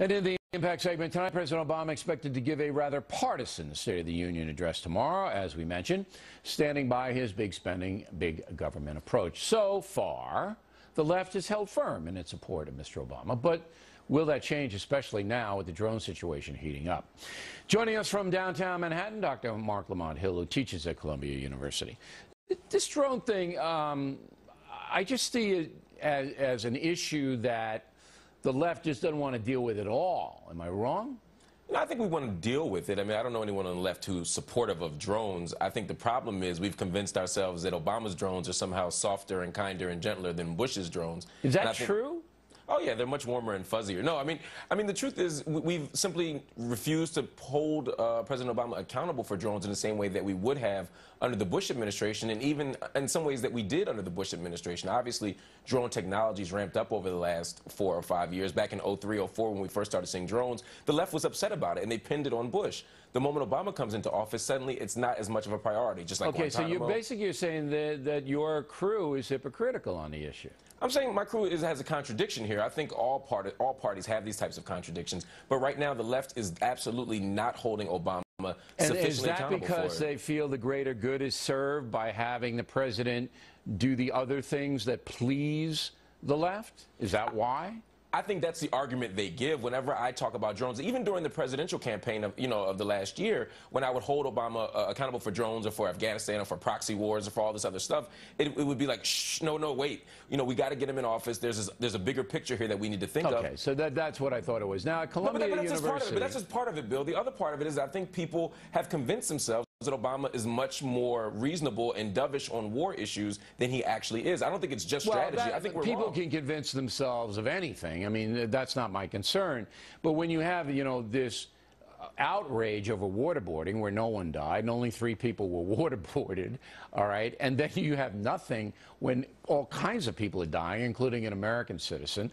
And in the Impact segment tonight, President Obama expected to give a rather partisan State of the Union address tomorrow, as we mentioned, standing by his big spending, big government approach. So far, the left has held firm in its support of Mr. Obama, but will that change, especially now with the drone situation heating up? Joining us from downtown Manhattan, Dr. Marc Lamont Hill, who teaches at Columbia University. This drone thing, I just see it as an issue that the left just doesn't want to deal with at all. Am I wrong? No, I think we want to deal with it. I mean, I don't know anyone on the left who's supportive of drones. I think the problem is we've convinced ourselves that Obama's drones are somehow softer and kinder and gentler than Bush's drones. Is that true? Oh, yeah, they're much warmer and fuzzier. No, I mean, the truth is we've simply refused to hold President Obama accountable for drones in the same way that we would have under the Bush administration, and even in some ways that we did under the Bush administration. Obviously, drone technology's ramped up over the last 4 or 5 years. Back in 03, 04, when we first started seeing drones, the left was upset about it, and they pinned it on Bush. The moment Obama comes into office, suddenly it's not as much of a priority, just like Okay, so you're saying that your crew is hypocritical on the issue. I'm saying my crew has a contradiction here. I think all parties have these types of contradictions. But right now, the left is absolutely not holding Obama sufficiently accountable for it. And is that because they feel the greater good is served by having the president do the other things that please the left? Is that why? I think that's the argument they give whenever I talk about drones. Even during the presidential campaign of the last year, when I would hold Obama accountable for drones or for Afghanistan or for proxy wars or for all this other stuff, it would be like, shh, no, wait. We got to get him in office. There's a bigger picture here that we need to think of. Okay, so that's what I thought it was. Now, at Columbia University. But that's just part of it, Bill. The other part of it is I think people have convinced themselves that Obama is much more reasonable and dovish on war issues than he actually is. I don't think it's just strategy. I think people can convince themselves of anything. I mean, that's not my concern. But when you have, this outrage over waterboarding where no one died and only 3 people were waterboarded, all right, and then you have nothing when all kinds of people are dying, including an American citizen,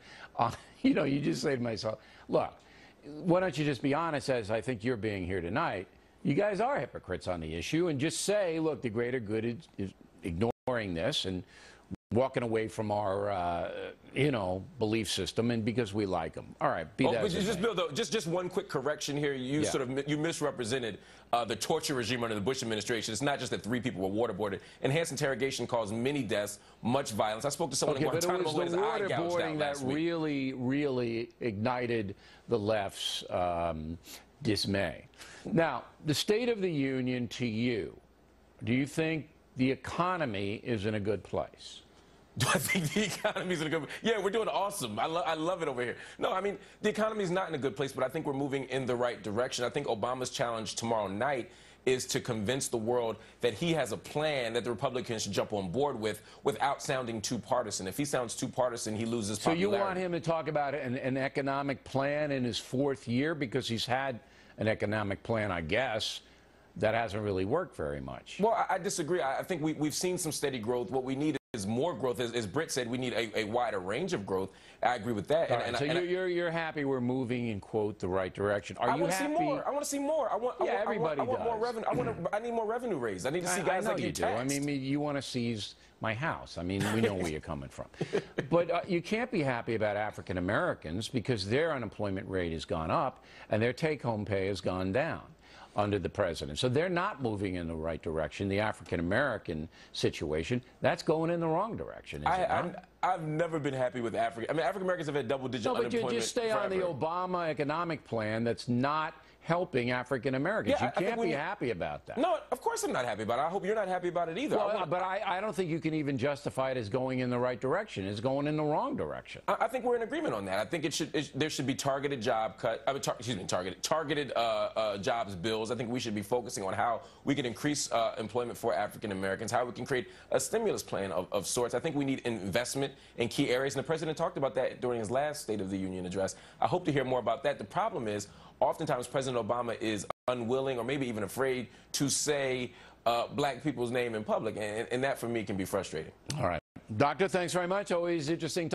you just say to myself, look, why don't you just be honest, as I think you're being here tonight? You guys are hypocrites on the issue, and just say, look, the greater good is ignoring this and walking away from our, belief system, and because we like them. All right, just one quick correction here. You you misrepresented the torture regime under the Bush administration. It's not just that 3 people were waterboarded. Enhanced interrogation caused many deaths, much violence. I spoke to someone in Guantanamo but it was the waterboarding that really ignited the left's dismay. Now, the State of the Union to you, do you think the economy is in a good place? Do I think the economy's in a good place? Yeah, we're doing awesome. I love it over here. No, I mean, the economy's not in a good place, but I think we're moving in the right direction. I think Obama's challenge tomorrow night is to convince the world that he has a plan that the Republicans should jump on board with without sounding too partisan. If he sounds too partisan, he loses popularity. So you want him to talk about an economic plan in his 4th year? Because he's had an economic plan, I guess, that hasn't really worked very much. Well, I disagree. I think we've seen some steady growth. What we need is more growth. As Britt said, we need a wider range of growth. I agree with that. Right, so you're happy we're moving in, quote, the right direction. Are you happy? I want to see more. Everybody does. I want more revenue. I need more revenue raised. I need to see guys like you taxed. I mean, you want to seize my house. I mean, we know where you're coming from. But you can't be happy about African Americans because their unemployment rate has gone up and their take-home pay has gone down under the president. So they're not moving in the right direction. The African-American situation, that's going in the wrong direction, is it not? I've never been happy with Africa. I mean, African-Americans have had double-digit unemployment forever. But you just stay on the Obama economic plan that's not helping African-Americans. You can't be happy about that. No, of course I'm not happy about it. I hope you're not happy about it either. Well, but I don't think you can even justify it as going in the right direction. It's going in the wrong direction. I think we're in agreement on that. I think there should be targeted job cut. Targeted jobs bills. I think we should be focusing on how we can increase employment for African-Americans, how we can create a stimulus plan of sorts. I think we need investment in key areas, and the president talked about that during his last State of the Union address. I hope to hear more about that. The problem is, oftentimes President Obama is unwilling or maybe even afraid to say black people's name in public, and that for me can be frustrating. All right. Doctor, thanks very much. Always interesting.